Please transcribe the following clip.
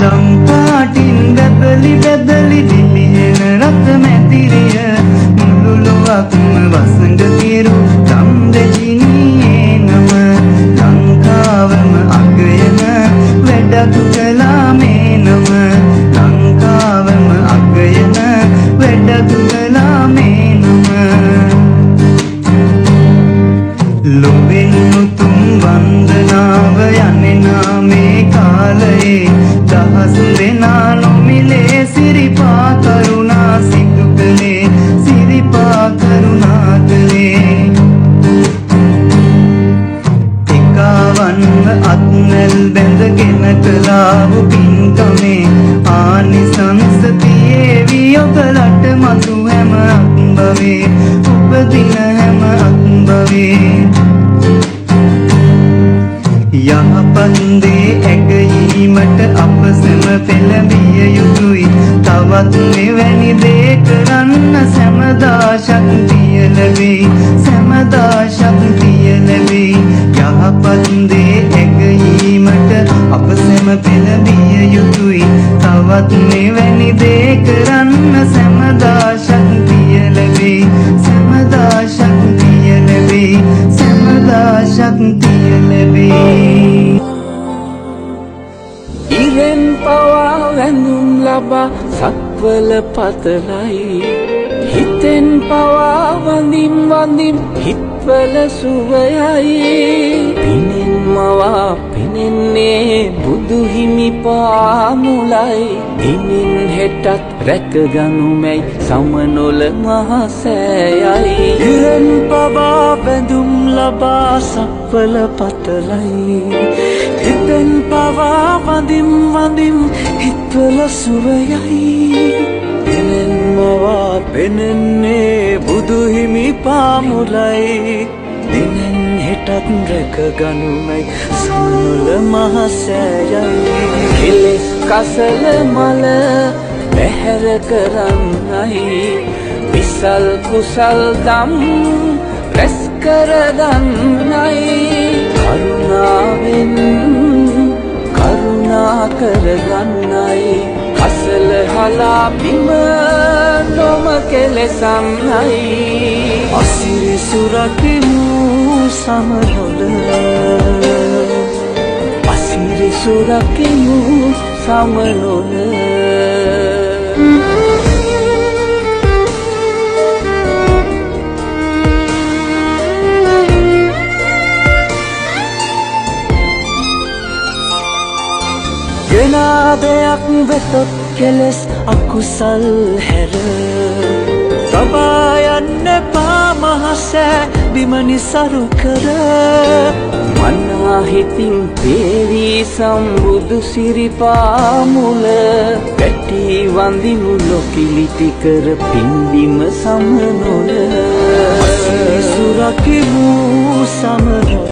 දම්පාටින් බැබලි බැබලි දිලිහෙන රත මැදිරිය මුළුලුවක්ම වසඟ කිරු දම් දෙජිනියේ නම ලංකාවම අගයන වැඩක් කළා මේ නම ලංකාවම අගයන වැඩක් කළා මේ නම ලොවෙන් උතුම් වන්දනාව යන්නේ නාමේ කාලයේ දහස් දෙනා නොමිලේ සිරිපා කරුණා සිදු කළේ සිරිපා කරුණා කළේ එකවන්ව අත්නැල් බැඳගෙන කළාවු පින්කමේ ආනිසංස තියේවි ඔබලට මතු හැම අත්බවේ උපදින හැම අත්බවේ යහපත් දේ ඇගීමට අප සැම පෙළඹිය යුතුයි තවත් මෙවැනි දේ කරන්න සැමදා ශක්තිය ලැබෙයි සැමදා ශක්තිය ලැබෙයි යහපත් දේ ඇගීමට අප සැම පෙළඹිය යුතුයි තවත් මෙවැනි දේ කරන්න සැමදා ශක්තිය ලැබෙයි සැමදා ශක්තිය ලැබෙයි සැමදා ශක්තිය ලැබෙයි ඉරෙන් පවා වැඳුම් ලබා සක්වල පතලයි හිතෙන් පවා වඳින් වඳින් හිත්වල සුවයයි පිනෙන් මවා පෙනෙන්නේ බුදු හිමි පාමුලයි දිනින් හෙටත් රැකගනුමැයි සමනොල මහසෑයයි ඉරෙන් පවා වැඳුම් ලබා සක්වල පතලයි හිතෙන් පවා වඳින් වඳින් හිත්වල සුවයයි පිනෙන් මවා පෙනෙන්නේ බුදු හිමි පාමුලයි දිනෙන් හෙටත් රැකගනුමැයි සමනොල මහසෑයයි කෙලෙස් කසල මල පැහැර කරන්නයි විසල් කුසල් දම් රැස් කරගන්නයි කරුණාවෙන් කරුණා කරගන්නයි කසල හලා බිම නොම කෙලෙසන්නයි අසිරි සුරකිමු සමනොල අසිරි සුරකිමු සමනොල ගෙනාදයක් වෙතොත් කෙලෙස් අකුසල් හැර සබා යන්න එපා මහසෑ බිම නිසරු කර මනා හිතින් පේවි සම්බුදු සිරිපා මුල පැටි වඳිනු ලොකිලිටි කර පින්දිම සමනොල සුරකිමු සමනොල